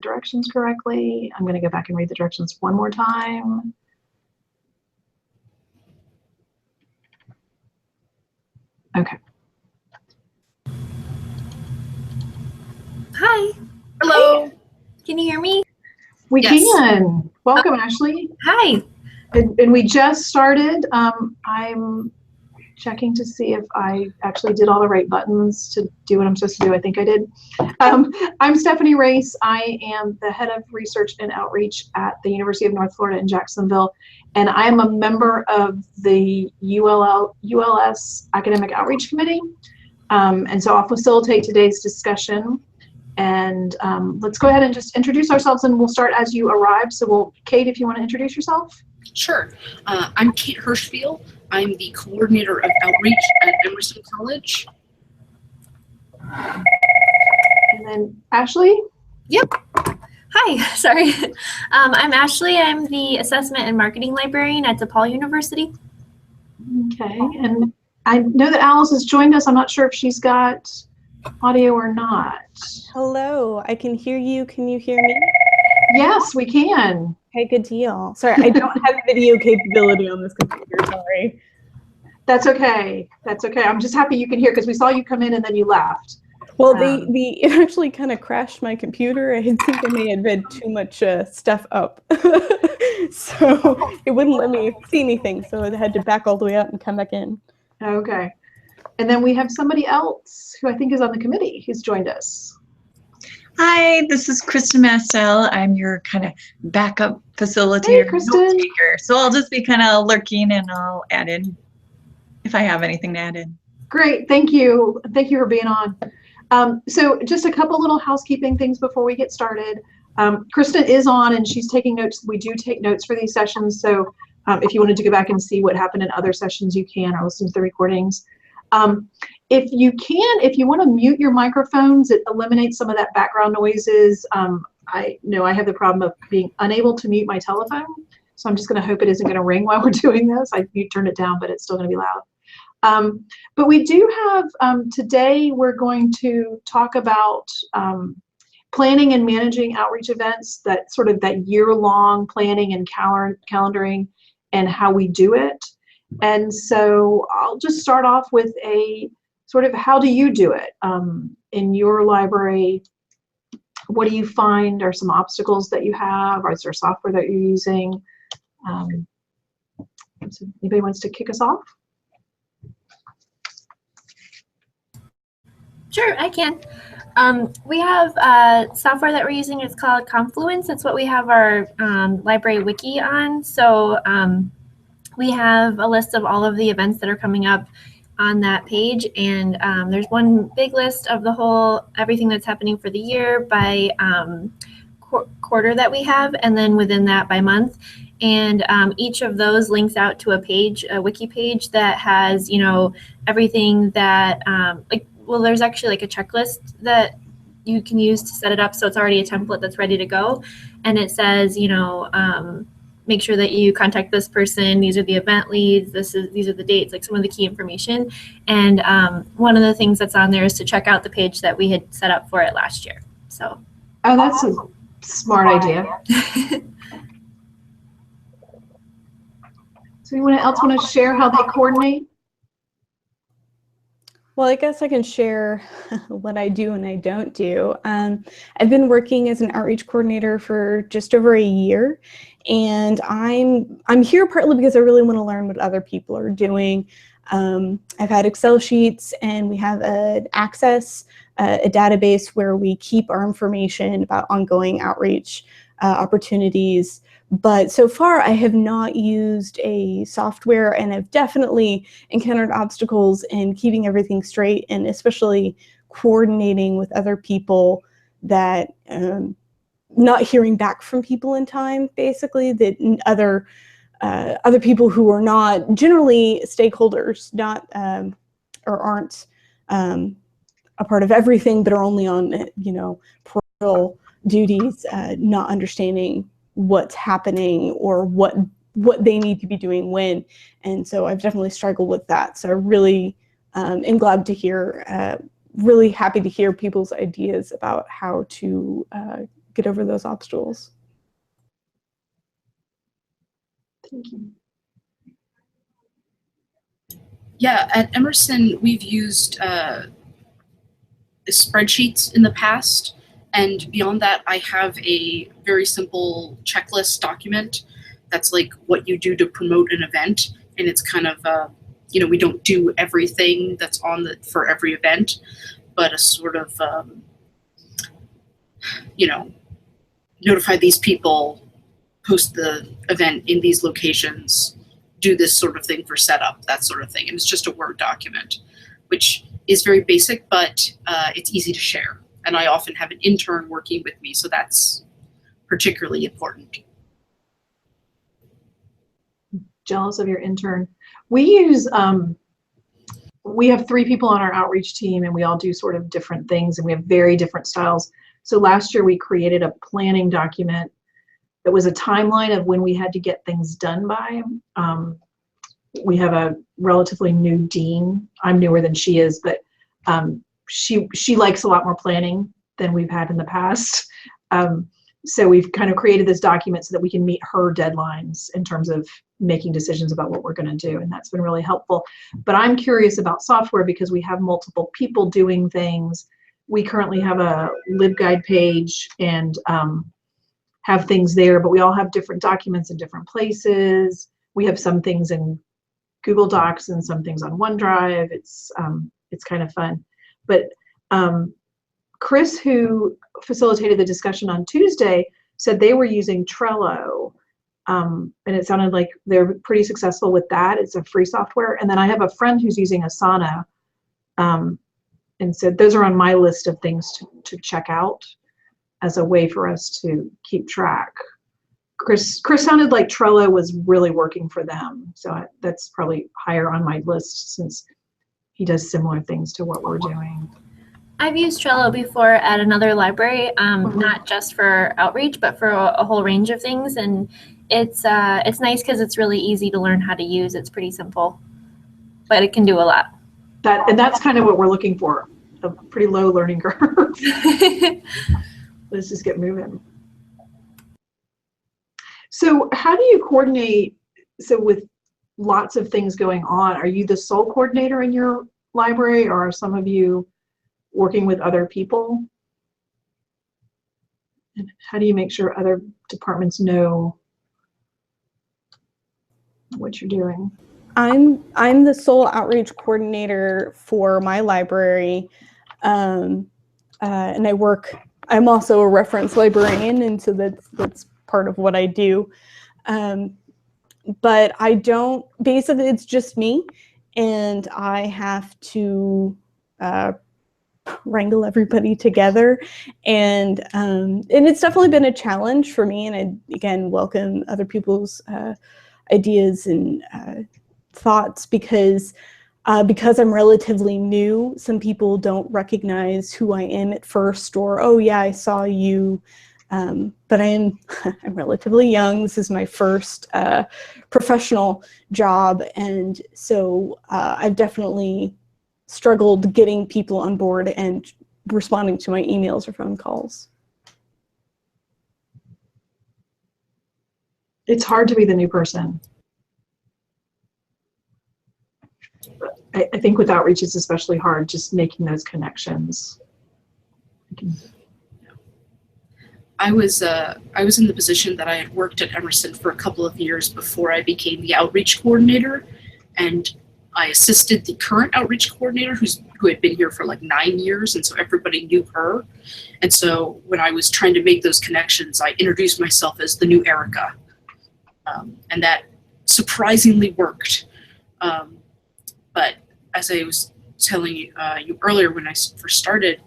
directions correctly. I'm going to go back and read the directions one more time. Okay. Hi. Hello. Hi. Can you hear me? We Yes. can. Welcome, Ashley. Hi. And we just started. I'm checking to see if I actually did all the right buttons to do what I'm supposed to do. I think I did. I'm Stephanie Race. I am the head of research and outreach at the University of North Florida in Jacksonville, and I am a member of the ULS Academic Outreach Committee. And so I'll facilitate today's discussion. And let's go ahead and just introduce ourselves, and we'll start as you arrive. So Kate, if you want to introduce yourself. Sure. I'm Kate Hirschfield. I'm the coordinator of outreach at Emerson College. And then Ashley? Yep. Hi, sorry. I'm Ashley. I'm the assessment and marketing librarian at DePaul University. Okay, and I know that Alice has joined us. I'm not sure if she's got audio or not. Hello, I can hear you. Can you hear me? Yes, we can. Okay, good deal. Sorry, I don't have video capability on this computer, sorry. That's okay. That's okay. I'm just happy you can hear because we saw you come in and then you left. Well, it actually kind of crashed my computer. I think I may have had too much stuff up. So it wouldn't let me see anything. So I had to back all the way out and come back in. Okay. And then we have somebody else who I think is on the committee who's joined us. Hi, this is Kristen Mastel. I'm your kind of backup facilitator, Hey, Kristen. note taker. So I'll just be kind of lurking and I'll add in if I have anything to add in. Great, thank you. Thank you for being on. So just a couple little housekeeping things before we get started. Kristen is on and she's taking notes. We do take notes for these sessions. So if you wanted to go back and see what happened in other sessions, you can, or listen to the recordings. If you want to mute your microphones, it eliminates some of that background noises. I know I have the problem of being unable to mute my telephone, so I'm just going to hope it isn't going to ring while we're doing this. I turned it down, but it's still going to be loud. But we do have, today we're going to talk about planning and managing outreach events, that sort of that year-long planning and calendaring and how we do it. And so I'll just start off with a sort of, how do you do it in your library? What do you find are some obstacles that you have? Or is there software that you're using? So anybody wants to kick us off? Sure, I can. We have software that we're using. It's called Confluence. It's what we have our library wiki on. So we have a list of all of the events that are coming up on that page, and there's one big list of everything that's happening for the year by quarter that we have, and then within that by month. And each of those links out to a wiki page that has, everything that there's actually like a checklist that you can use to set it up. So it's already a template that's ready to go, and it says, make sure that you contact this person. These are the event leads. These are the dates, like some of the key information. And one of the things that's on there is to check out the page that we had set up for it last year. So. Oh, that's a smart idea. So anyone else want to share how they coordinate? Well, I guess I can share what I do and I don't do. I've been working as an outreach coordinator for just over a year, and I'm here partly because I really want to learn what other people are doing. I've had Excel sheets, and we have a database where we keep our information about ongoing outreach opportunities. But so far, I have not used a software, and I've definitely encountered obstacles in keeping everything straight, and especially coordinating with other people, that not hearing back from people in time, basically, that other people who are not generally stakeholders, not or aren't a part of everything, but are only on parental duties, not understanding what's happening or what they need to be doing when. And so I've definitely struggled with that. So I really am glad to hear, really happy to hear people's ideas about how to get over those obstacles. Thank you. Yeah, at Emerson, we've used spreadsheets in the past. And beyond that, I have a very simple checklist document that's like what you do to promote an event. And it's kind of, we don't do everything that's for every event, but a sort of, notify these people, post the event in these locations, do this sort of thing for setup, that sort of thing. And it's just a Word document, which is very basic, but it's easy to share. And I often have an intern working with me, so that's particularly important. Jealous of your intern. We have 3 people on our outreach team, and we all do sort of different things, and we have very different styles. So last year we created a planning document that was a timeline of when we had to get things done by. We have a relatively new dean. I'm newer than she is, but she likes a lot more planning than we've had in the past. So we've kind of created this document so that we can meet her deadlines in terms of making decisions about what we're going to do, and that's been really helpful. But I'm curious about software because we have multiple people doing things. We currently have a LibGuide page and have things there, but we all have different documents in different places. We have some things in Google Docs and some things on OneDrive. It's kind of fun. But Chris, who facilitated the discussion on Tuesday, said they were using Trello, and it sounded like they're pretty successful with that. It's a free software. And then I have a friend who's using Asana, and said those are on my list of things to check out as a way for us to keep track. Chris sounded like Trello was really working for them, so that's probably higher on my list since he does similar things to what we're doing. I've used Trello before at another library, not just for outreach, but for a whole range of things. And it's nice because it's really easy to learn how to use. It's pretty simple, but it can do a lot. That's kind of what we're looking for, a pretty low learning curve. Let's just get moving. So how do you coordinate, so with lots of things going on, are you the sole coordinator in your library, or are some of you working with other people? And how do you make sure other departments know what you're doing? I'm the sole outreach coordinator for my library, and I'm also a reference librarian, and so that's part of what I do. But I don't, basically it's just me, and I have to wrangle everybody together, and it's definitely been a challenge for me, and I again welcome other people's ideas and thoughts, because I'm relatively new, some people don't recognize who I am at first, or, oh yeah, I saw you, but I'm relatively young. This is my first professional job, and so I've definitely struggled getting people on board and responding to my emails or phone calls. It's hard to be the new person. I think with outreach, it's especially hard just making those connections. I was in the position that I had worked at Emerson for a couple of years before I became the outreach coordinator, and I assisted the current outreach coordinator who had been here for like 9 years, and so everybody knew her. And so when I was trying to make those connections, I introduced myself as the new Erica, and that surprisingly worked. But as I was telling you earlier when I first started,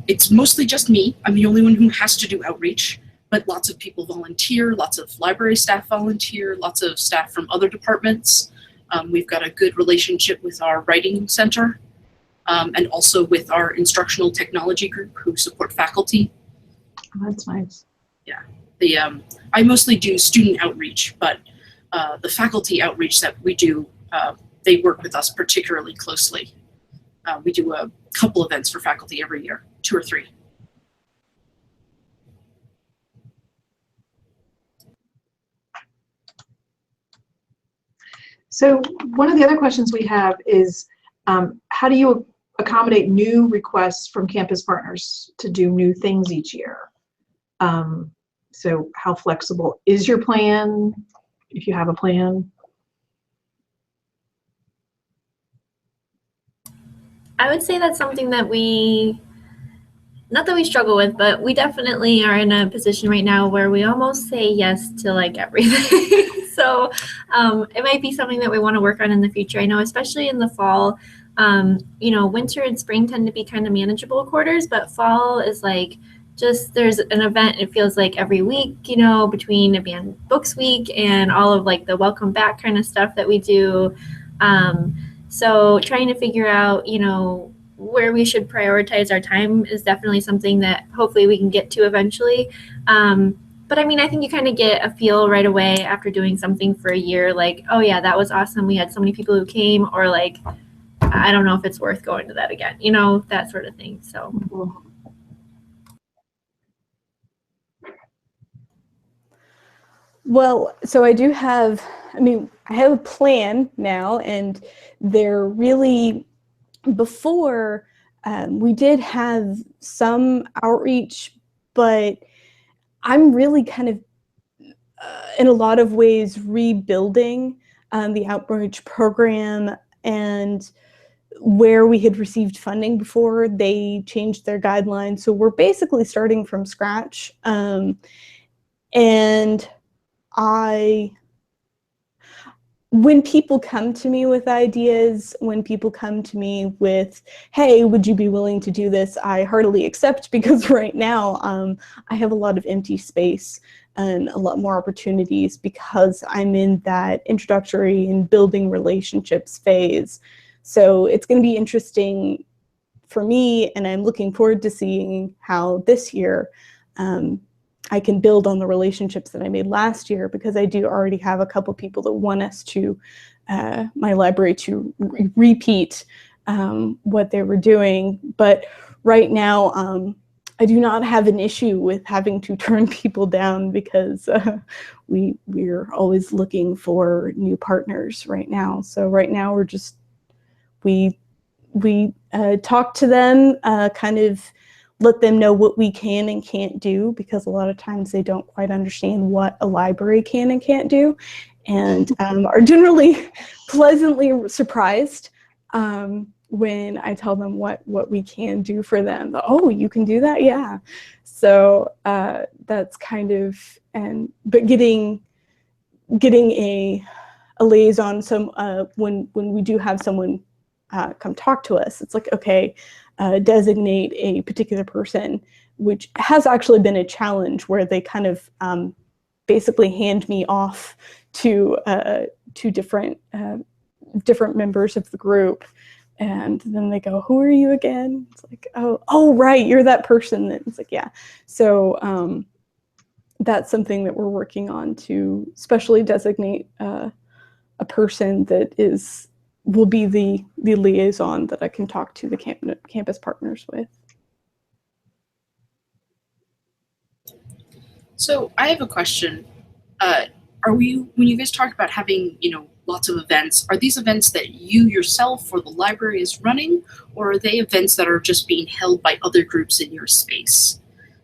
it's mostly just me. I'm the only one who has to do outreach, but lots of people volunteer, lots of library staff volunteer, lots of staff from other departments. We've got a good relationship with our writing center, and also with our instructional technology group who support faculty. Oh, that's nice. Yeah, I mostly do student outreach, but the faculty outreach that we do, they work with us particularly closely. We do a couple events for faculty every year, 2 or 3. So one of the other questions we have is, how do you accommodate new requests from campus partners to do new things each year? So how flexible is your plan, if you have a plan? I would say that's something that not that we struggle with, but we definitely are in a position right now where we almost say yes to like everything. So it might be something that we want to work on in the future. I know, especially in the fall, winter and spring tend to be kind of manageable quarters, but fall is like just there's an event, it feels like every week, between a band books week and all of like the welcome back kind of stuff that we do. So trying to figure out, where we should prioritize our time is definitely something that hopefully we can get to eventually. But I mean, I think you kind of get a feel right away after doing something for a year, like, oh yeah, that was awesome. We had so many people who came, or like, I don't know if it's worth going to that again, that sort of thing. So. Well, so I have a plan now, and they're really, before we did have some outreach, but I'm really kind of in a lot of ways rebuilding the outreach program, and where we had received funding before they changed their guidelines. So we're basically starting from scratch. And when people come to me with ideas, when people come to me with, hey, would you be willing to do this? I heartily accept, because right now I have a lot of empty space and a lot more opportunities, because I'm in that introductory and building relationships phase. So it's going to be interesting for me, and I'm looking forward to seeing how this year I can build on the relationships that I made last year, because I do already have a couple people that want us to, my library, to repeat what they were doing. But right now, I do not have an issue with having to turn people down, because we're always looking for new partners right now. So right now we talk to them, kind of let them know what we can and can't do, because a lot of times they don't quite understand what a library can and can't do, and are generally pleasantly surprised when I tell them what we can do for them. Oh, you can do that? Yeah. So that's kind of, but getting a liaison, when we do have someone come talk to us, it's like, okay, designate a particular person, which has actually been a challenge, where they kind of basically hand me off to different members of the group, and then they go, who are you again? It's like, oh right, you're that person. It's like, yeah. So that's something that we're working on, to specially designate a person that will be the liaison that I can talk to the campus partners with. So I have a question. When you guys talk about having, lots of events, are these events that you yourself or the library is running, or are they events that are just being held by other groups in your space?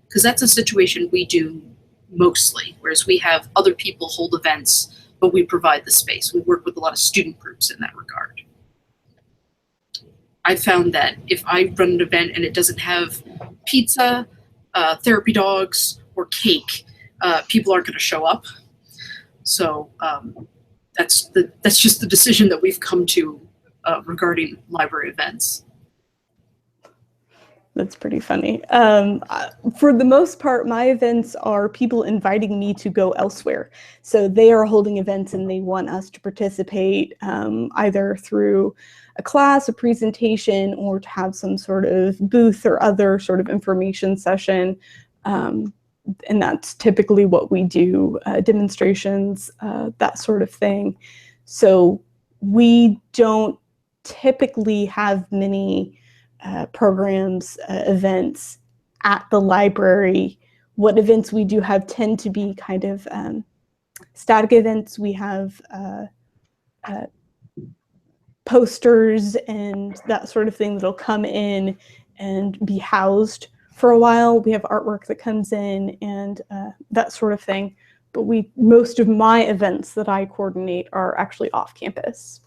Because that's a situation we do mostly, whereas we have other people hold events, but we provide the space. We work with a lot of student groups in that regard. I found that if I run an event and it doesn't have pizza, therapy dogs, or cake, people aren't going to show up. So that's just the decision that we've come to regarding library events. That's pretty funny. For the most part, my events are people inviting me to go elsewhere. So they are holding events and they want us to participate, either through a class, a presentation, or to have some sort of booth or other sort of information session. And that's typically what we do, demonstrations, that sort of thing. So we don't typically have many programs, events at the library. What events we do have tend to be kind of static events. We have posters and that sort of thing that'll come in and be housed for a while. We have artwork that comes in and that sort of thing. But most of my events that I coordinate are actually off campus.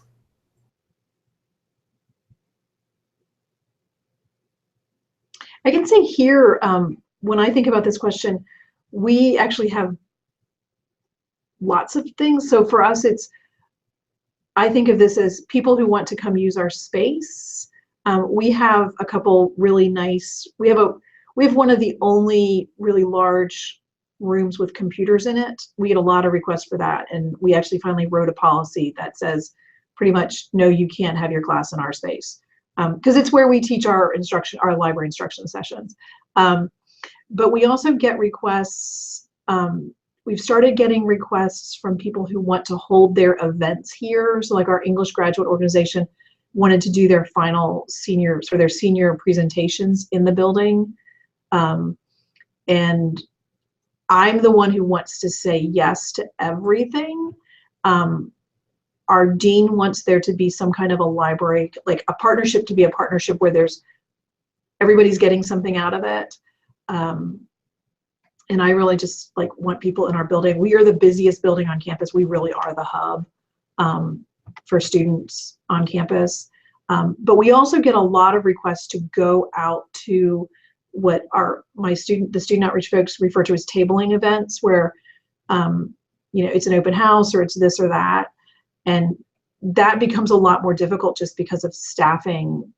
I can say here, when I think about this question, we actually have lots of things. So for us, I think of this as people who want to come use our space. We have a couple really nice, we have one of the only really large rooms with computers in it. We get a lot of requests for that. And we actually finally wrote a policy that says pretty much, no, you can't have your class in our space. Because it's where we teach our library instruction sessions. But we also get requests, we've started getting requests from people who want to hold their events here. So like our English graduate organization wanted to do their their senior presentations in the building. And I'm the one who wants to say yes to everything. Our dean wants there to be some kind of a library, like a partnership, to be a partnership where everybody's getting something out of it. And I really just want people in our building. We are the busiest building on campus. We really are the hub for students on campus. But we also get a lot of requests to go out to what the student outreach folks refer to as tabling events, where it's an open house or it's this or that. And that becomes a lot more difficult just because of staffing.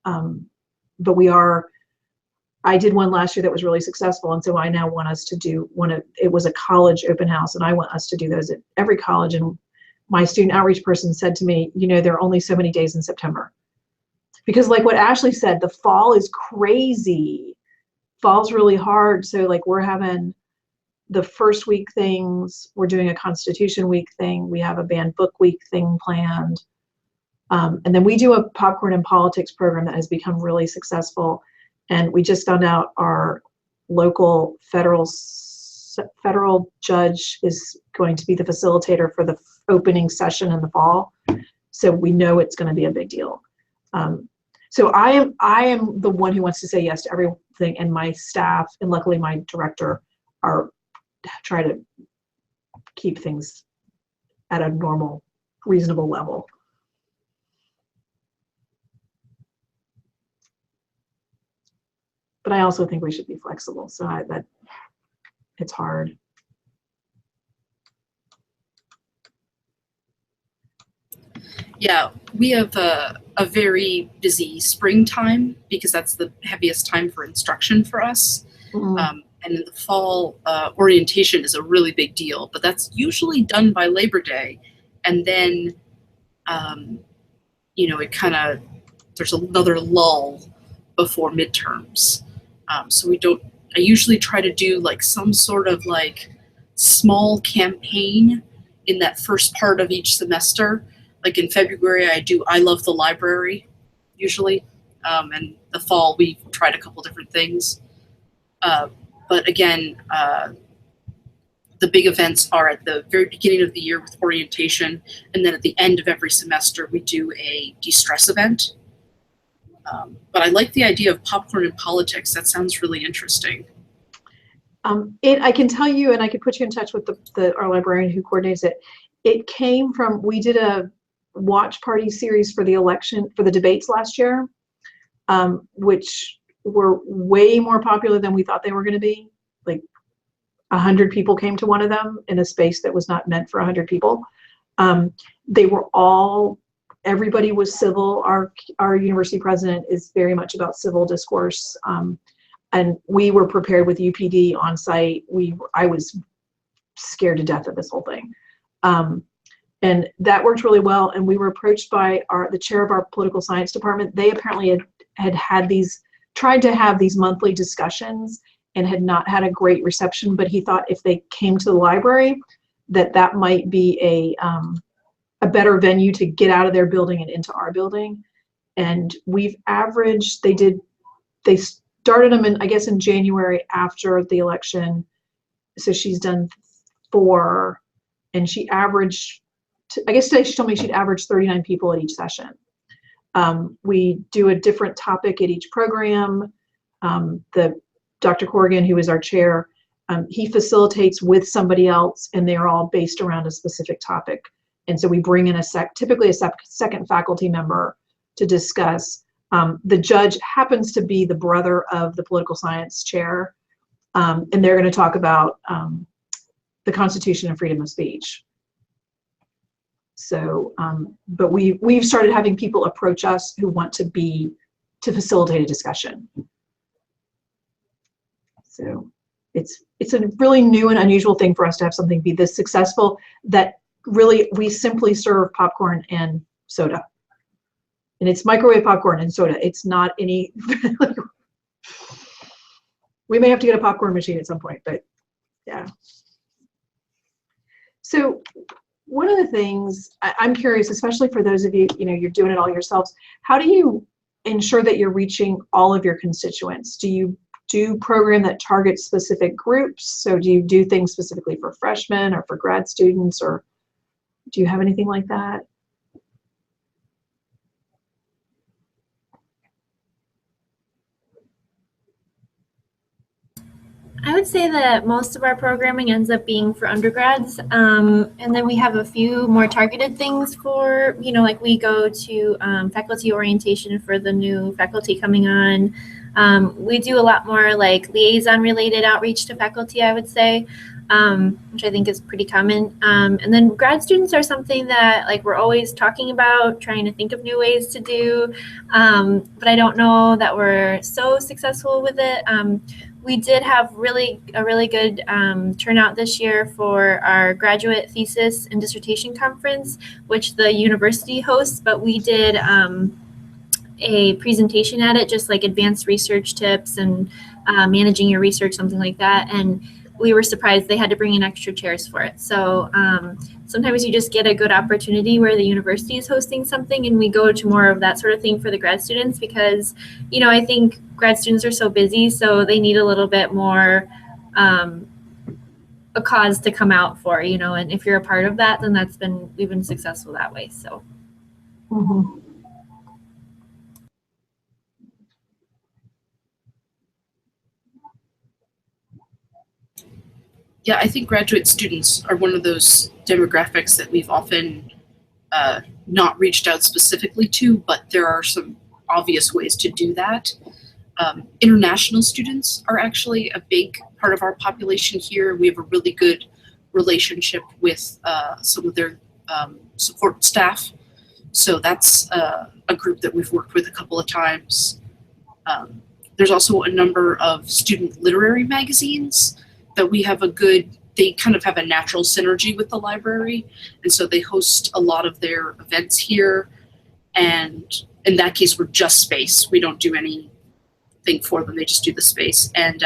But I did one last year that was really successful. And so I now want us to do it was a college open house, and I want us to do those at every college. And my student outreach person said to me, there are only so many days in September. Because like what Ashley said, the fall is crazy. Fall's really hard. So we're having the first week things, we're doing a Constitution Week thing, we have a banned book week thing planned. And then we do a popcorn and politics program that has become really successful. And we just found out our local federal judge is going to be the facilitator for the opening session in the fall. So we know it's going to be a big deal. So I am the one who wants to say yes to everything, and my staff and luckily my director try to keep things at a normal, reasonable level. But I also think we should be flexible. So that it's hard. Yeah, we have a very busy springtime because that's the heaviest time for instruction for us. Mm-hmm. And in the fall, orientation is a really big deal, but that's usually done by Labor Day. And then, there's another lull before midterms. So I usually try to do some sort of small campaign in that first part of each semester. Like in February, I do I Love the Library, usually. And the fall, we tried a couple different things. But again, the big events are at the very beginning of the year with orientation, and then at the end of every semester, we do a de-stress event. But I like the idea of popcorn and politics. That sounds really interesting. I can tell you, and I could put you in touch with our librarian who coordinates it. It came from, we did a watch party series for the election, for the debates last year, which were way more popular than we thought they were going to be. 100 people came to one of them in a space that was not meant for 100 people. They were everybody was civil. Our university president is very much about civil discourse. And we were prepared with UPD on site. I was scared to death of this whole thing. And that worked really well. And we were approached by the chair of our political science department. They apparently tried to have these monthly discussions and had not had a great reception, but he thought if they came to the library, that might be a better venue to get out of their building and into our building. And we've averaged, they started them in January after the election. So she's done 4, and she averaged I guess today she told me she'd average 39 people at each session. We do a different topic at each program. Dr. Corrigan, who is our chair, he facilitates with somebody else, and they're all based around a specific topic. And so we bring in typically a second faculty member to discuss. The judge happens to be the brother of the political science chair, and they're going to talk about the Constitution and freedom of speech. So, but we've started having people approach us who want to facilitate a discussion. So it's a really new and unusual thing for us to have something be this successful, that really we simply serve popcorn and soda. And it's microwave popcorn and soda. It's not any, we may have to get a popcorn machine at some point, but yeah. So one of the things I'm curious, especially for those of you, you're doing it all yourselves, how do you ensure that you're reaching all of your constituents? Do you do program that targets specific groups? So do you do things specifically for freshmen or for grad students, or do you have anything like that? I would say that most of our programming ends up being for undergrads, and then we have a few more targeted things for, like we go to faculty orientation for the new faculty coming on. We do a lot more like liaison related outreach to faculty, I would say, which I think is pretty common. And then grad students are something that like we're always talking about, trying to think of new ways to do, but I don't know that we're so successful with it. We did have a really good turnout this year for our graduate thesis and dissertation conference, which the university hosts, but we did a presentation at it, just like advanced research tips and managing your research, something like that. And we were surprised they had to bring in extra chairs for it. So sometimes you just get a good opportunity where the university is hosting something, and we go to more of that sort of thing for the grad students because, I think grad students are so busy, so they need a little bit more a cause to come out for, and if you're a part of that, then we've been successful that way. So. Mm-hmm. Yeah, I think graduate students are one of those demographics that we've often not reached out specifically to, but there are some obvious ways to do that. International students are actually a big part of our population here. We have a really good relationship with some of their support staff. So that's a group that we've worked with a couple of times. There's also a number of student literary magazines that we have they kind of have a natural synergy with the library. And so they host a lot of their events here. And in that case, we're just space. We don't do anything for them. They just do the space. And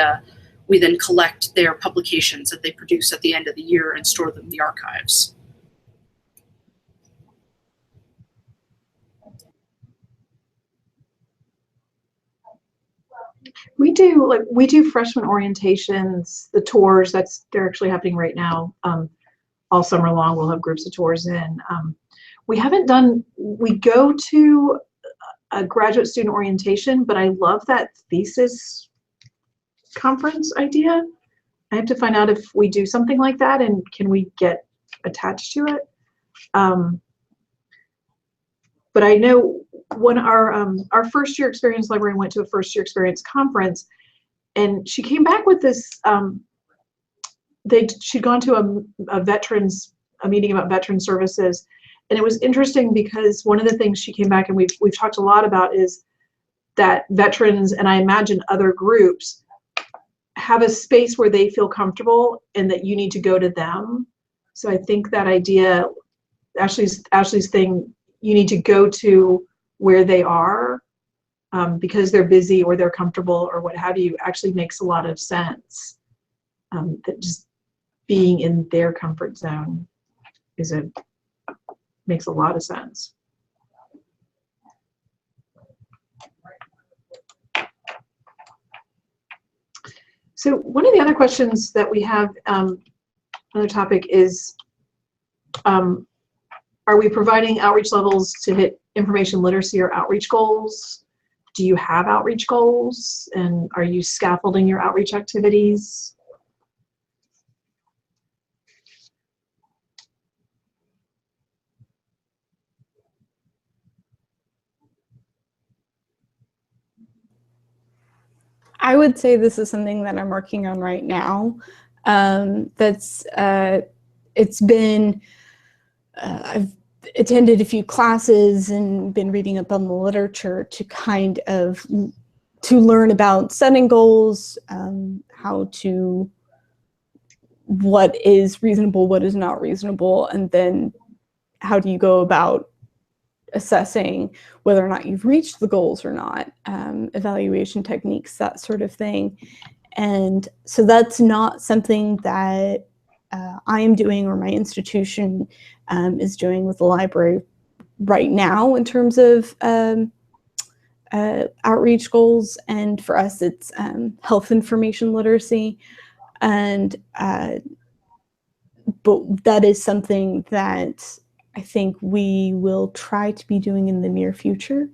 we then collect their publications that they produce at the end of the year and store them in the archives. We do freshman orientations, the tours. They're actually happening right now. All summer long, we'll have groups of tours in. We go to a graduate student orientation, but I love that thesis conference idea. I have to find out if we do something like that and can we get attached to it. But I know when our first year experience librarian went to a first year experience conference, and she came back with this. She'd gone to a meeting about veteran services, and it was interesting because one of the things she came back and we've talked a lot about is that veterans, and I imagine other groups, have a space where they feel comfortable and that you need to go to them. So I think that idea, Ashley's thing, you need to go to where they are because they're busy or they're comfortable or what have you, actually makes a lot of sense. That just being in their comfort zone makes a lot of sense. So one of the other questions that we have, another topic is, are we providing outreach levels to hit information literacy or outreach goals? Do you have outreach goals? And are you scaffolding your outreach activities? I would say this is something that I'm working on right now. It's been, I've attended a few classes and been reading up on the literature to kind of, to learn about setting goals, what is reasonable, what is not reasonable, and then how do you go about assessing whether or not you've reached the goals or not, evaluation techniques, that sort of thing. And so that's not something that I am doing or my institution is doing with the library right now in terms of outreach goals. And for us, it's health information literacy. And but that is something that I think we will try to be doing in the near future.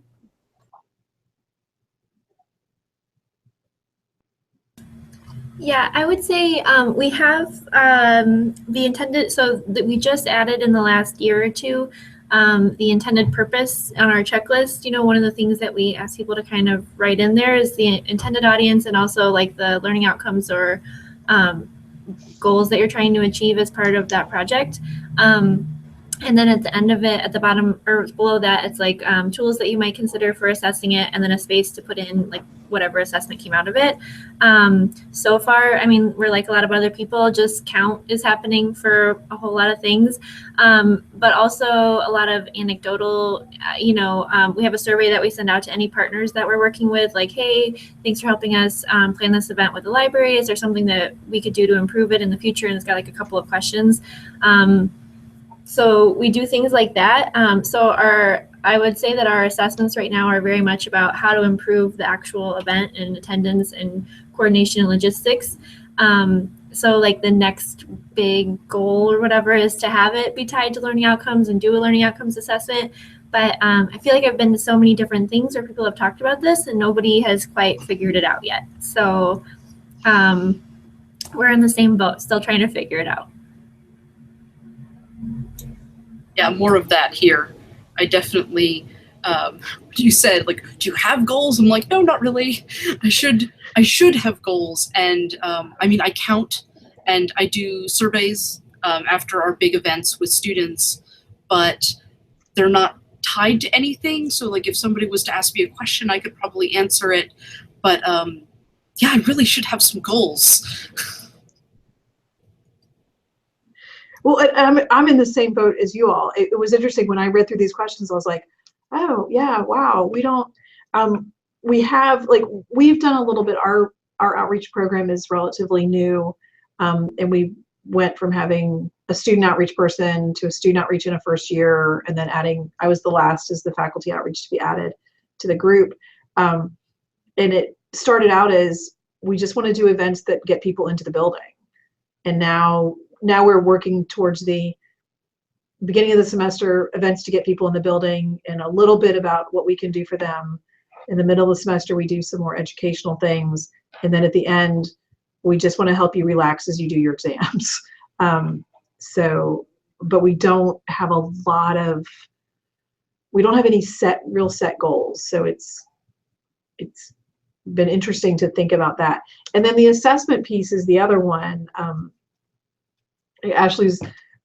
Yeah, I would say we have the intended, so that we just added in the last year or two, the intended purpose on our checklist. You know, one of the things that we ask people to kind of write in there is the intended audience and also like the learning outcomes or goals that you're trying to achieve as part of that project. And then at the end of it, at the bottom or below that, it's like tools that you might consider for assessing it, and then a space to put in like whatever assessment came out of it. So far, I mean, we're like a lot of other people, just count is happening for a whole lot of things, but also a lot of anecdotal, we have a survey that we send out to any partners that we're working with, like, hey, thanks for helping us plan this event with the library. Is there something that we could do to improve it in the future? And it's got like a couple of questions. So we do things like that. I would say that our assessments right now are very much about how to improve the actual event and attendance and coordination and logistics. So like the next big goal or whatever is to have it be tied to learning outcomes and do a learning outcomes assessment. But I feel like I've been to so many different things where people have talked about this and nobody has quite figured it out yet. So we're in the same boat, still trying to figure it out. Yeah, more of that here. I definitely, you said, like, do you have goals? I'm like, no, not really. I should have goals. And I mean, I count and I do surveys after our big events with students, but they're not tied to anything. So like if somebody was to ask me a question, I could probably answer it. But yeah, I really should have some goals. Well, I'm in the same boat as you all. It was interesting when I read through these questions. I was like, oh yeah, wow. We don't. We have we've done a little bit. Our outreach program is relatively new, and we went from having a student outreach person to a student outreach in a first year, and then adding. I was the last as the faculty outreach to be added to the group, and it started out as we just want to do events that get people into the building, and now we're working towards the beginning of the semester events to get people in the building and a little bit about what we can do for them. In the middle of the semester, we do some more educational things. And then at the end, we just want to help you relax as you do your exams. But we don't have we don't have any real set goals. So it's been interesting to think about that. And then the assessment piece is the other one.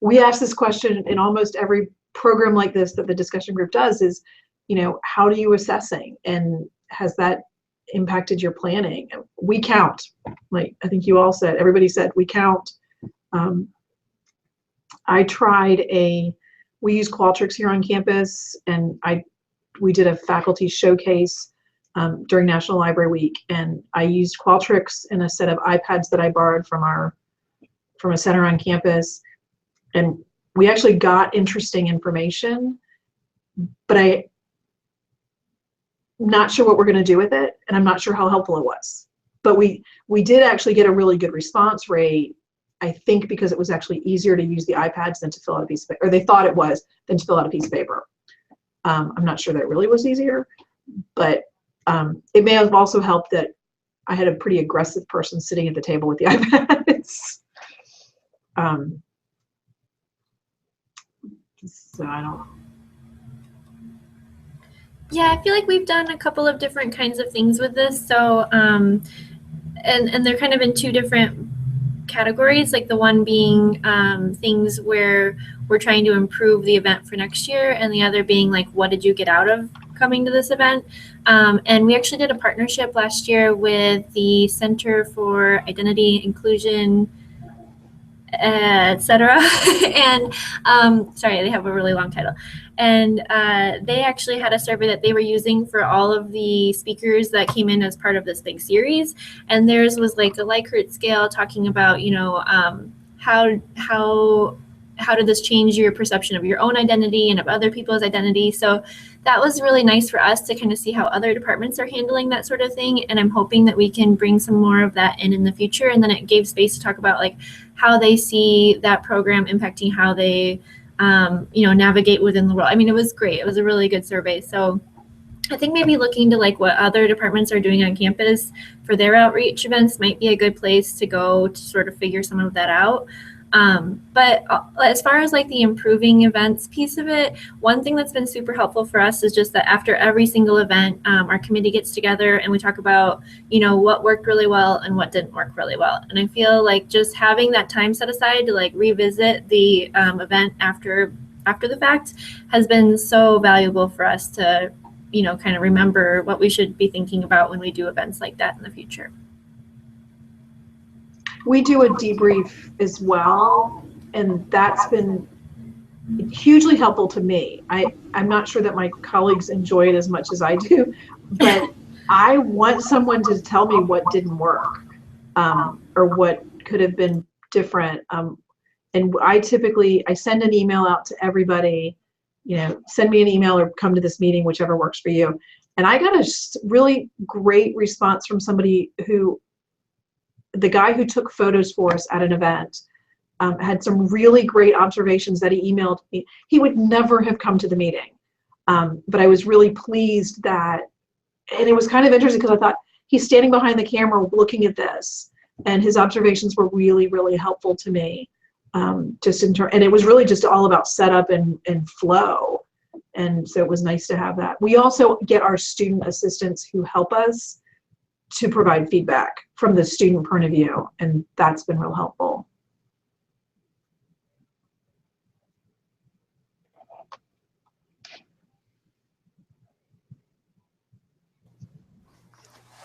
We ask this question in almost every program like this that the discussion group does is, how are you assessing and has that impacted your planning? We count, like I think you all said, everybody said we count. I tried we use Qualtrics here on campus, and we did a faculty showcase during National Library Week, and I used Qualtrics and a set of iPads that I borrowed from a center on campus, and we actually got interesting information, but I'm not sure what we're going to do with it, and I'm not sure how helpful it was. But we did actually get a really good response rate I think because it was actually easier to use the iPads than to fill out a piece of paper, or they thought it was, than to fill out a piece of paper. I'm not sure that it really was easier, but it may have also helped that I had a pretty aggressive person sitting at the table with the iPads. So I don't. Yeah, I feel like we've done a couple of different kinds of things with this. So, and they're kind of in two different categories, like the one being things where we're trying to improve the event for next year, and the other being like, what did you get out of coming to this event? And we actually did a partnership last year with the Center for Identity, Inclusion, etc. And sorry, they have a really long title. And they actually had a survey that they were using for all of the speakers that came in as part of this big series. And theirs was like a Likert scale, talking about, you know, how did this change your perception of your own identity and of other people's identity? So that was really nice for us to kind of see how other departments are handling that sort of thing. And I'm hoping that we can bring some more of that in the future. And then it gave space to talk about like how they see that program impacting how they, you know, navigate within the world. I mean, it was great. It was a really good survey. So I think maybe looking to like what other departments are doing on campus for their outreach events might be a good place to go to sort of figure some of that out. But as far as like the improving events piece of it, one thing that's been super helpful for us is just that after every single event, our committee gets together and we talk about, you know, what worked really well and what didn't work really well. And I feel like just having that time set aside to like revisit the event after the fact has been so valuable for us to, you know, kind of remember what we should be thinking about when we do events like that in the future. We do a debrief as well, and that's been hugely helpful to me. I'm not sure that my colleagues enjoy it as much as I do, but I want someone to tell me what didn't work, or what could have been different. And I send an email out to everybody, you know, send me an email or come to this meeting, whichever works for you. And I got a really great response from somebody the guy who took photos for us at an event, had some really great observations that he emailed me. He would never have come to the meeting, but I was really pleased that, and it was kind of interesting because I thought he's standing behind the camera looking at this, and his observations were really, really helpful to me. And it was really just all about setup and flow, and so it was nice to have that. We also get our student assistants who help us to provide feedback from the student point of view, and that's been real helpful.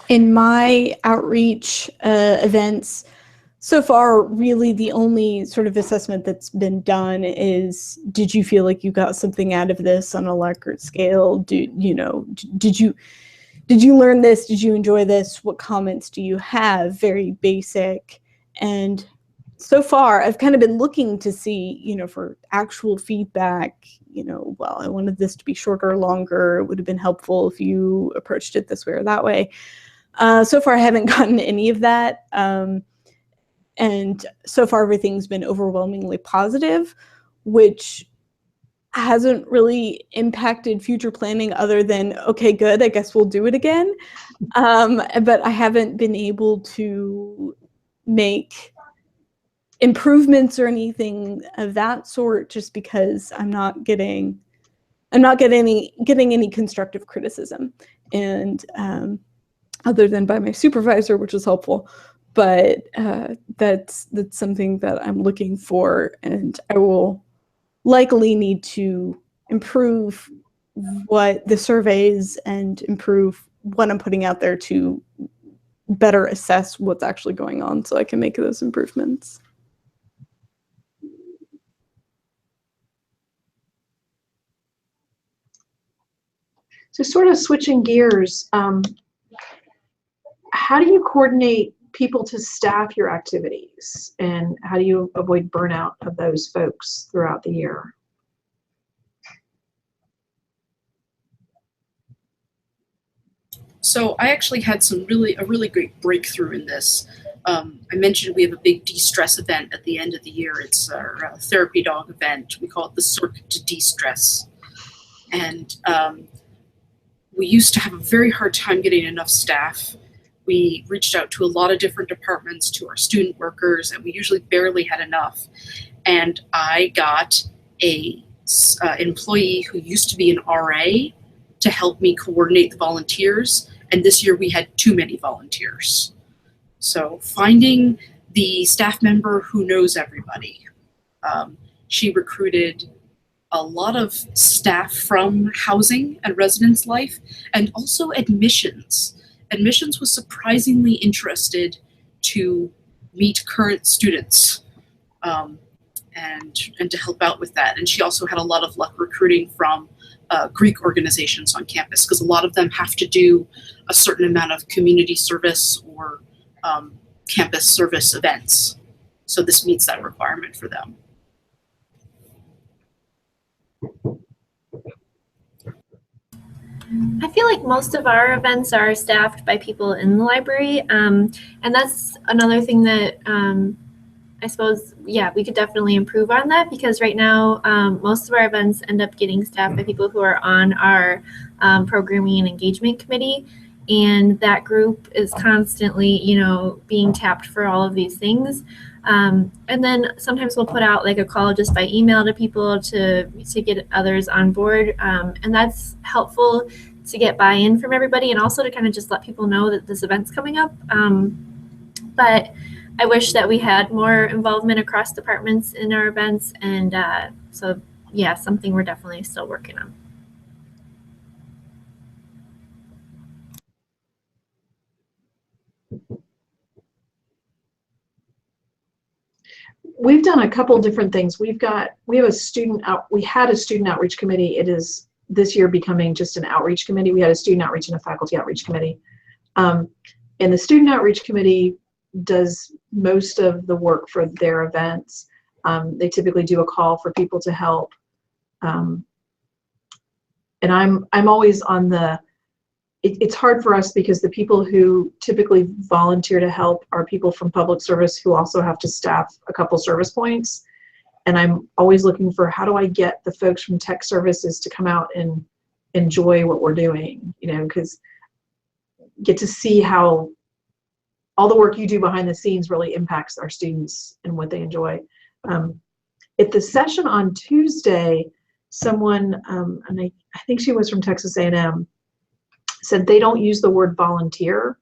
In my outreach events, so far, really the only sort of assessment that's been done is, did you feel like you got something out of this on a Likert scale? Did you learn this? Did you enjoy this? What comments do you have? Very basic. And so far, I've kind of been looking to see, you know, for actual feedback, you know, well, I wanted this to be shorter or longer. It would have been helpful if you approached it this way or that way. So far, I haven't gotten any of that. And so far, everything's been overwhelmingly positive, which hasn't really impacted future planning other than, okay, good, I guess we'll do it again. But I haven't been able to make improvements or anything of that sort, just because I'm not getting any constructive criticism, and other than by my supervisor, which is helpful. But that's something that I'm looking for, and I will likely need to improve what the surveys and improve what I'm putting out there to better assess what's actually going on, so I can make those improvements. So sort of switching gears, how do you coordinate people to staff your activities, and how do you avoid burnout of those folks throughout the year? So I actually had a really great breakthrough in this. I mentioned we have a big de-stress event at the end of the year. It's our therapy dog event. We call it the Cirque to De-Stress. And we used to have a very hard time getting enough staff. We reached out to a lot of different departments, to our student workers, and we usually barely had enough. And I got a employee who used to be an RA to help me coordinate the volunteers. And this year we had too many volunteers. So finding the staff member who knows everybody. She recruited a lot of staff from housing and residence life, and also admissions. Admissions was surprisingly interested to meet current students and to help out with that. And she also had a lot of luck recruiting from Greek organizations on campus, because a lot of them have to do a certain amount of community service or campus service events. So this meets that requirement for them. I feel like most of our events are staffed by people in the library, and that's another thing that I suppose, yeah, we could definitely improve on that, because right now most of our events end up getting staffed by people who are on our programming and engagement committee, and that group is constantly, you know, being tapped for all of these things. And then sometimes we'll put out like a call just by email to people to get others on board. And that's helpful to get buy-in from everybody, and also to kind of just let people know that this event's coming up. But I wish that we had more involvement across departments in our events. And so, yeah, something we're definitely still working on. We've done a couple different things. We had a student outreach committee. It is this year becoming just an outreach committee. We had a student outreach and a faculty outreach committee. And the student outreach committee does most of the work for their events. They typically do a call for people to help. And I'm always on the, it's hard for us because the people who typically volunteer to help are people from public service who also have to staff a couple service points. And I'm always looking for, how do I get the folks from tech services to come out and enjoy what we're doing, you know, because get to see how all the work you do behind the scenes really impacts our students and what they enjoy. At the session on Tuesday, someone, and I think she was from Texas A&M, said they don't use the word volunteer,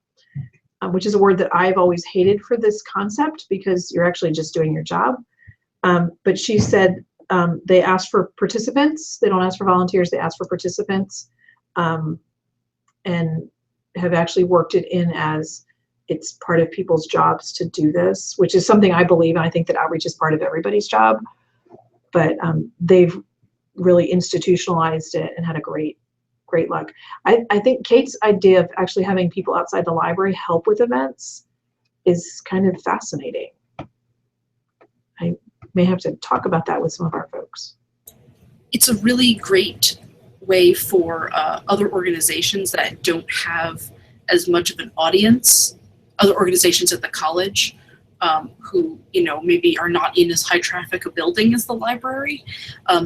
which is a word that I've always hated for this concept, because you're actually just doing your job. But she said they ask for participants. They don't ask for volunteers, they ask for participants, and have actually worked it in as it's part of people's jobs to do this, which is something I believe, and I think that outreach is part of everybody's job. But they've really institutionalized it and had a great luck. I think Kate's idea of actually having people outside the library help with events is kind of fascinating. I may have to talk about that with some of our folks. It's a really great way for other organizations that don't have as much of an audience, other organizations at the college who, you know, maybe are not in as high traffic a building as the library.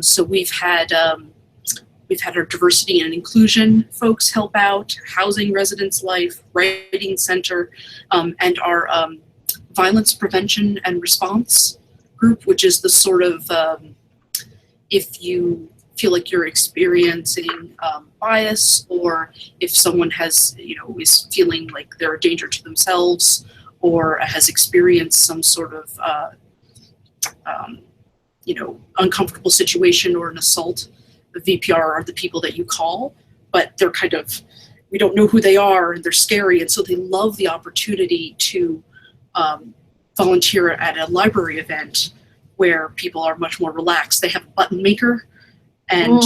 So we've had our diversity and inclusion folks help out, housing, residence life, writing center, and our violence prevention and response group, which is the sort of, if you feel like you're experiencing bias, or if someone has, you know, is feeling like they're a danger to themselves, or has experienced some sort of, you know, uncomfortable situation or an assault, the VPR are the people that you call, but they're kind of, we don't know who they are and they're scary. And so they love the opportunity to volunteer at a library event where people are much more relaxed. They have a button maker, and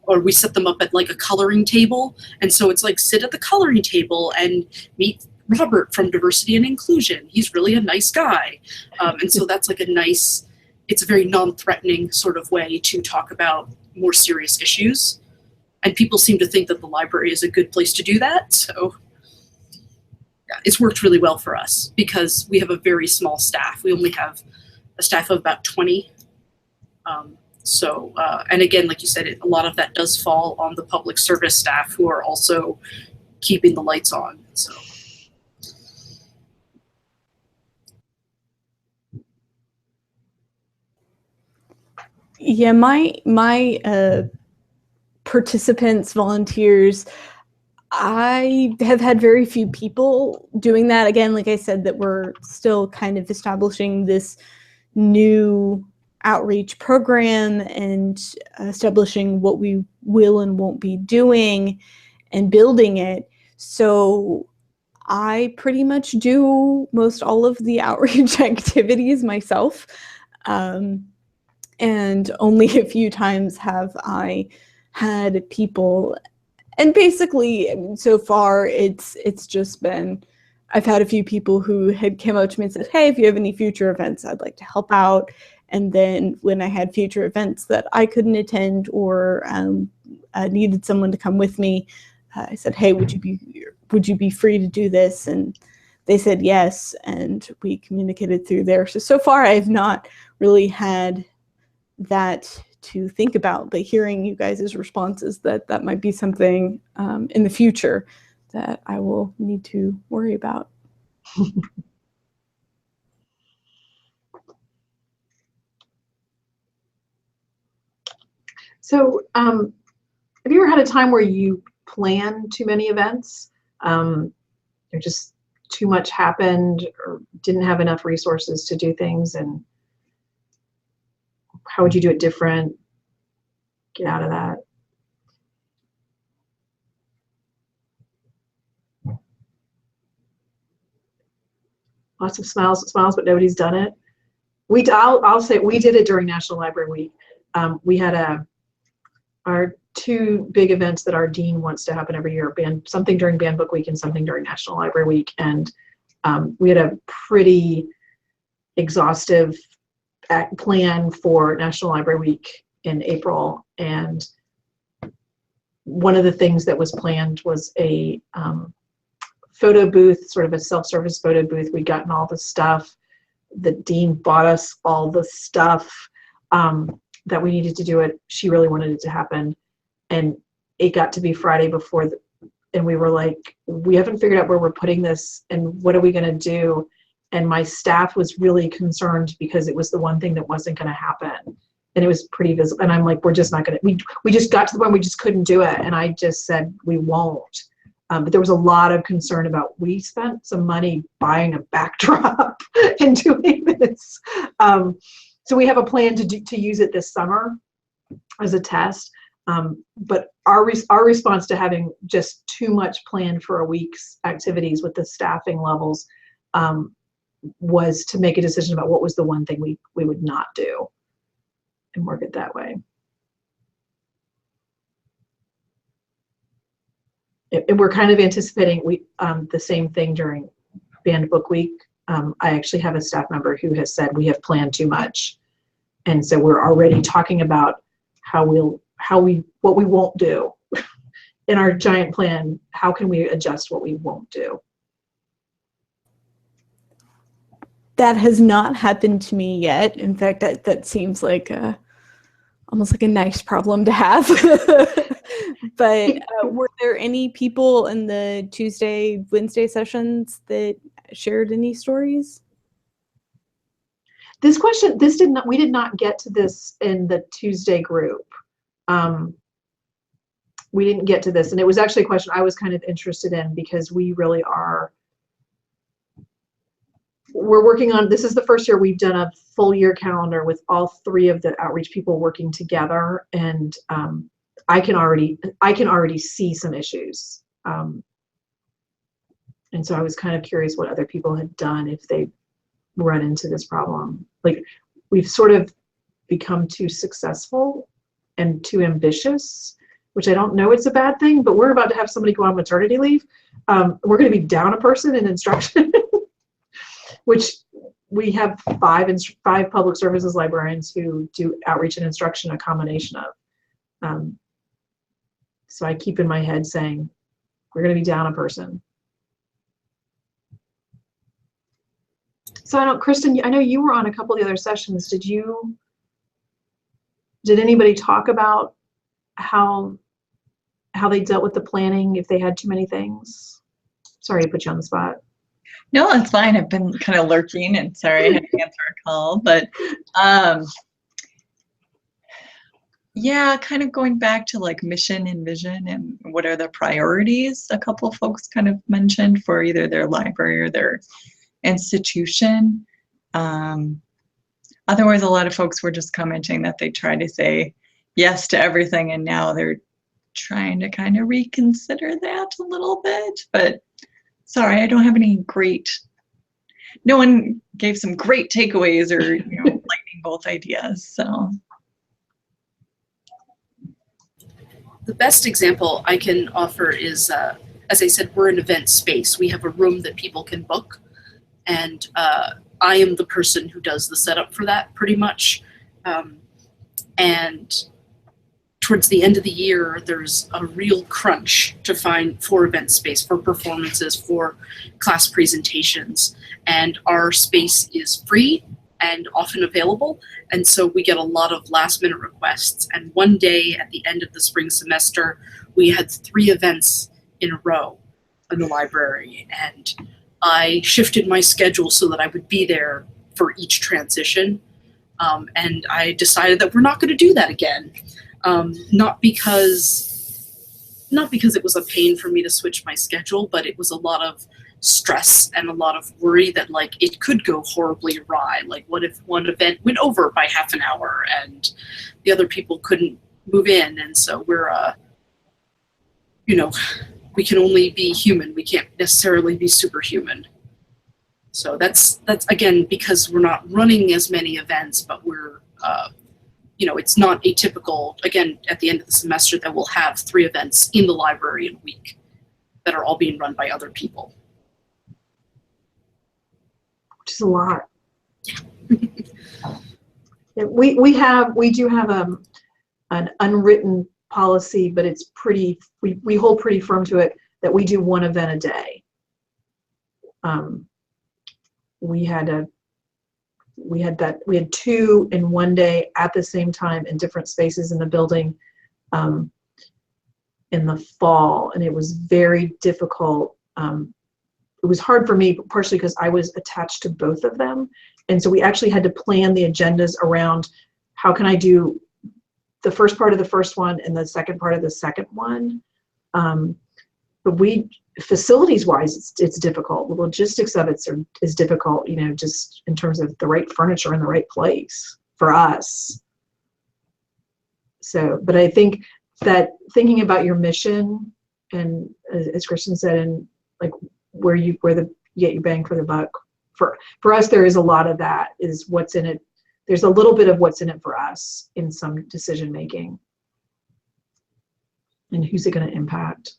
or we set them up at like a coloring table. And so it's like, sit at the coloring table and meet Robert from Diversity and Inclusion. He's really a nice guy. And so that's like a nice, it's a very non-threatening sort of way to talk about more serious issues. And people seem to think that the library is a good place to do that. So it's worked really well for us because we have a very small staff. We only have a staff of about 20. And again, like you said, a lot of that does fall on the public service staff who are also keeping the lights on. So. Yeah, my participants, volunteers, I have had very few people doing that. Again, like I said, that we're still kind of establishing this new outreach program and establishing what we will and won't be doing and building it. So I pretty much do most all of the outreach activities myself. And only a few times have I had people, and basically so far it's just been, I've had a few people who had come up to me and said, hey, if you have any future events, I'd like to help out. And then when I had future events that I couldn't attend or needed someone to come with me, I said, hey, would you be free to do this? And they said yes, and we communicated through there. So far I've not really had that to think about, but hearing you guys' responses, that might be something in the future that I will need to worry about. So have you ever had a time where you planned too many events, or just too much happened, or didn't have enough resources to do things, and how would you do it different? Get out of that. Lots of smiles, but nobody's done it. I'll say we did it during National Library Week. We had our two big events that our dean wants to happen every year, something during Band Book Week and something during National Library Week. And we had a pretty exhaustive plan for National Library Week in April. And one of the things that was planned was a photo booth, sort of a self-service photo booth. We'd gotten all the stuff. The dean bought us all the stuff that we needed to do it. She really wanted it to happen. And it got to be Friday before, and we were like, we haven't figured out where we're putting this and what are we going to do? And my staff was really concerned because it was the one thing that wasn't going to happen. And it was pretty visible. And I'm like, we're just not going to, we just got to the point we just couldn't do it. And I just said, we won't. But there was a lot of concern about, we spent some money buying a backdrop and doing this. So we have a plan to use it this summer as a test. But our response to having just too much planned for a week's activities with the staffing levels was to make a decision about what was the one thing we would not do and work it that way. And we're kind of anticipating the same thing during Band Book Week. I actually have a staff member who has said we have planned too much, and so we're already talking about what we won't do in our giant plan. How can we adjust what we won't do? That has not happened to me yet. In fact, that seems like almost like a nice problem to have. But were there any people in the Tuesday, Wednesday sessions that shared any stories? We did not get to this in the Tuesday group. We didn't get to this, and it was actually a question I was kind of interested in because we're working on, this is the first year we've done a full year calendar with all three of the outreach people working together, and I can already see some issues. And so I was kind of curious what other people had done if they run into this problem. Like, we've sort of become too successful and too ambitious, which I don't know it's a bad thing, but we're about to have somebody go on maternity leave. We're going to be down a person in instruction, which we have five public services librarians who do outreach and instruction, a combination of. So I keep in my head saying, we're going to be down a person. So I don't, Kristen, I know you were on a couple of the other sessions. Did anybody talk about how they dealt with the planning if they had too many things? Sorry to put you on the spot. No, it's fine. I've been kind of lurking and sorry I had to answer a call, but yeah, kind of going back to like mission and vision and what are the priorities a couple of folks kind of mentioned for either their library or their institution. Otherwise, a lot of folks were just commenting that they try to say yes to everything and now they're trying to kind of reconsider that a little bit. But sorry, I don't have any great, no one gave some great takeaways or lightning bolt ideas, so. The best example I can offer is, as I said, we're an event space. We have a room that people can book, and I am the person who does the setup for that pretty much. And towards the end of the year, there's a real crunch to find for event space, for performances, for class presentations, and our space is free and often available. And so we get a lot of last minute requests. And one day at the end of the spring semester, we had 3 events in a row in the library. And I shifted my schedule so that I would be there for each transition. And I decided that we're not going to do that again. Not because it was a pain for me to switch my schedule, but it was a lot of stress and a lot of worry that like it could go horribly awry. Like what if one event went over by half an hour and the other people couldn't move in? And so we're, we can only be human. We can't necessarily be superhuman. So that's again, because we're not running as many events, but we're, it's not atypical, again, at the end of the semester that we'll have 3 events in the library in a week that are all being run by other people. Which is a lot. Yeah, we do have an unwritten policy, but it's pretty, we hold pretty firm to it that we do 1 event a day. We had 2 in one day at the same time in different spaces in the building in the fall, and it was very difficult. It was hard for me, partially because I was attached to both of them, and so we actually had to plan the agendas around how can I do the first part of the first one and the second part of the second one. But facilities-wise, it's difficult. The logistics of it is difficult, just in terms of the right furniture in the right place for us. So, but I think that thinking about your mission, and as Kristen said, and like where you get your bang for the buck. For us, there is a lot of that, is what's in it. There's a little bit of what's in it for us in some decision making, and who's it going to impact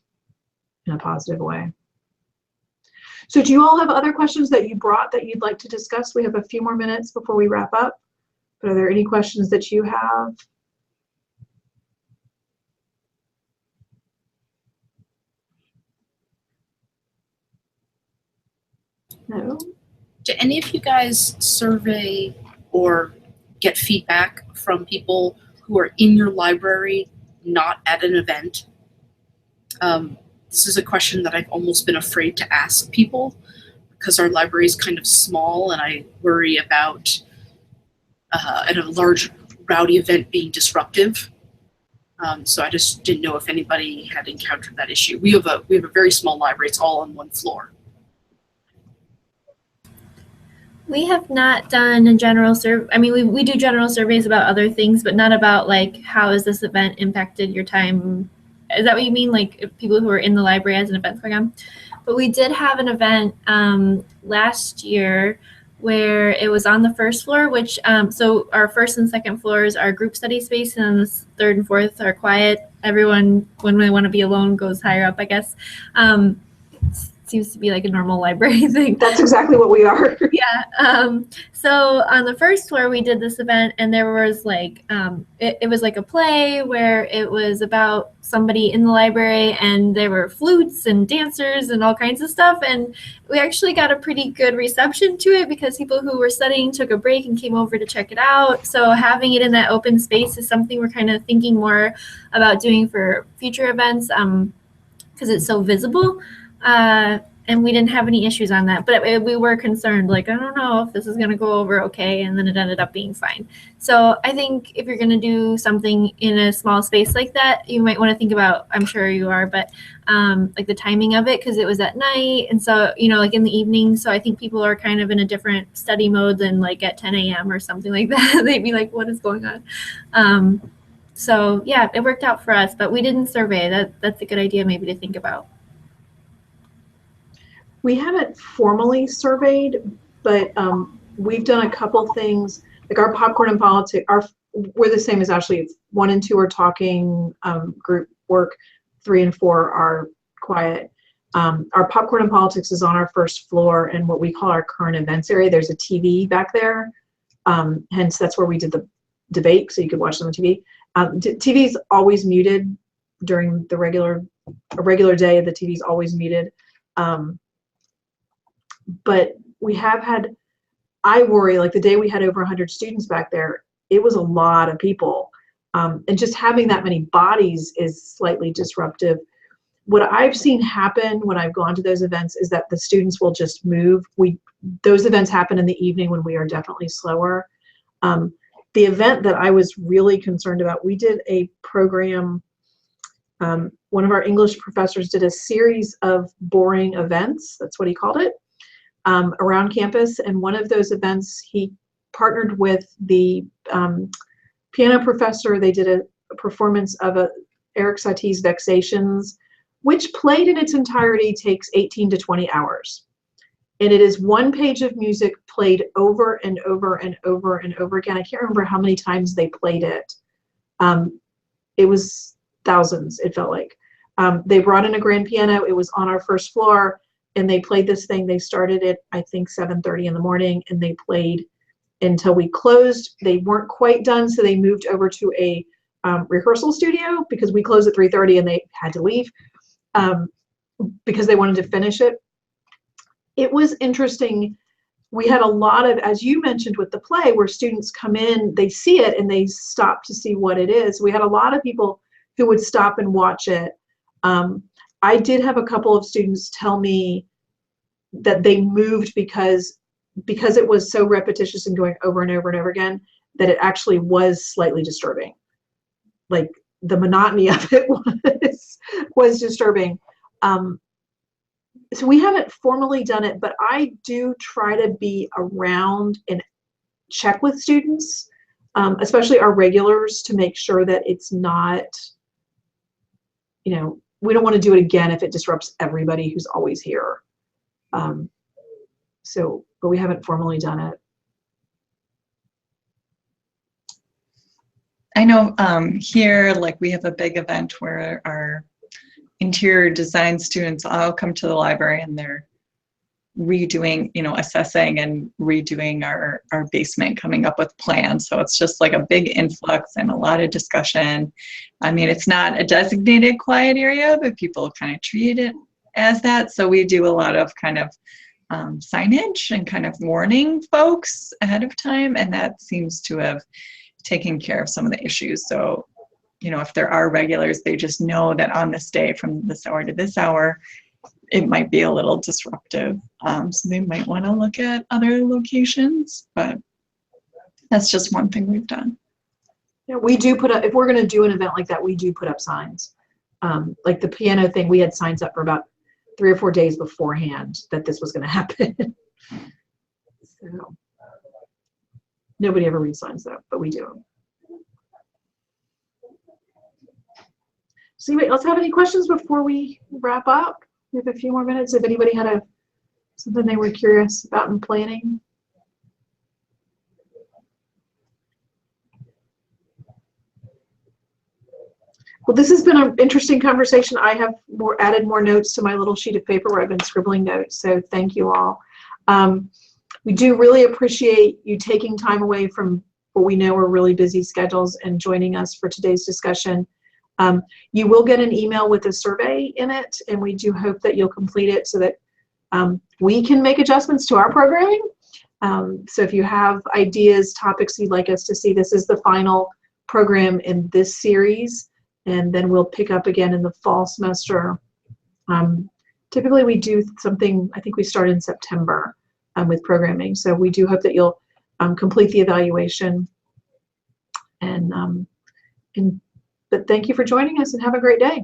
in a positive way. So do you all have other questions that you brought that you'd like to discuss? We have a few more minutes before we wrap up, but are there any questions that you have? No? Do any of you guys survey or get feedback from people who are in your library, not at an event? This is a question that I've almost been afraid to ask people because our library is kind of small, and I worry about at a large rowdy event being disruptive. So I just didn't know if anybody had encountered that issue. We have a very small library. It's all on one floor. We have not done a general survey. I mean, we do general surveys about other things, but not about like, how has this event impacted your time? Is that what you mean? Like people who are in the library as an event program? But we did have an event last year where it was on the first floor, which, so our first and second floors are group study space, and the third and fourth are quiet. Everyone, when they want to be alone, goes higher up, I guess. seems to be like a normal library thing. That's exactly what we are. Yeah. So on the first floor, we did this event, and there was like it was like a play where it was about somebody in the library, and there were flutes and dancers and all kinds of stuff. And we actually got a pretty good reception to it because people who were studying took a break and came over to check it out. So having it in that open space is something we're kind of thinking more about doing for future events because it's so visible. And we didn't have any issues on that, but we were concerned, like, I don't know if this is going to go over okay, and then it ended up being fine. So I think if you're going to do something in a small space like that, you might want to think about, I'm sure you are, but like the timing of it, because it was at night, and so, you know, like in the evening, so I think people are kind of in a different study mode than like at 10 a.m. or something like that. They'd be like, what is going on? So yeah, it worked out for us, but we didn't survey. That's a good idea maybe to think about. We haven't formally surveyed, but we've done a couple things. Like our popcorn and politics, we're the same as Ashley. It's 1 and 2 are talking group work, 3 and 4 are quiet. Our popcorn and politics is on our first floor in what we call our current events area. There's a TV back there, hence that's where we did the debate, so you could watch them on TV. TV is always muted during a regular day. The TV is always muted. But we have had, I worry, like the day we had over 100 students back there, it was a lot of people. And just having that many bodies is slightly disruptive. What I've seen happen when I've gone to those events is that the students will just move. Those events happen in the evening when we are definitely slower. The event that I was really concerned about, we did a program, one of our English professors did a series of boring events, that's what he called it, around campus. And one of those events, he partnered with the piano professor. They did a performance of Eric Satie's Vexations, which played in its entirety takes 18 to 20 hours. And it is 1 page of music played over and over and over and over again. I can't remember how many times they played it. It was thousands, it felt like. They brought in a grand piano. It was on our first floor. And they played this thing. They started at, I think, 7:30 in the morning, and they played until we closed. They weren't quite done, so they moved over to a rehearsal studio because we closed at 3:30 and they had to leave because they wanted to finish it. It was interesting. We had a lot of, as you mentioned with the play, where students come in, they see it, and they stop to see what it is. We had a lot of people who would stop and watch it. I did have a couple of students tell me that they moved because it was so repetitious and going over and over and over again that it actually was slightly disturbing. Like the monotony of it was disturbing. So we haven't formally done it, but I do try to be around and check with students, especially our regulars, to make sure that it's not, you know, we don't want to do it again if it disrupts everybody who's always here. But we haven't formally done it. I know here, like we have a big event where our interior design students all come to the library and they're redoing, you know, assessing and redoing our basement, coming up with plans. So it's just like a big influx and a lot of discussion. I mean, it's not a designated quiet area, but people kind of treat it as that. So we do a lot of kind of signage and kind of warning folks ahead of time. And that seems to have taken care of some of the issues. So, you know, if there are regulars, they just know that on this day from this hour to this hour, it might be a little disruptive. So they might want to look at other locations, but that's just one thing we've done. Yeah, we do put up, if we're going to do an event like that, we do put up signs. Like the piano thing, we had signs up for about 3 or 4 days beforehand that this was going to happen. So nobody ever reads signs though, but we do. So anyway, let's have any questions before we wrap up. We have a few more minutes. If anybody had something they were curious about in planning. Well, this has been an interesting conversation. I have added more notes to my little sheet of paper where I've been scribbling notes. So thank you all. We do really appreciate you taking time away from what we know are really busy schedules and joining us for today's discussion. You will get an email with a survey in it, and we do hope that you'll complete it so that we can make adjustments to our programming. So if you have ideas, topics you'd like us to see, this is the final program in this series, and then we'll pick up again in the fall semester. Typically we do something, I think we start in September with programming. So we do hope that you'll complete the evaluation. But thank you for joining us and have a great day.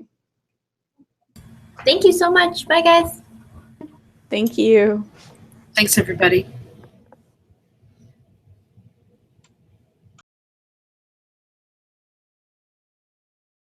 Thank you so much. Bye, guys. Thank you. Thanks, everybody.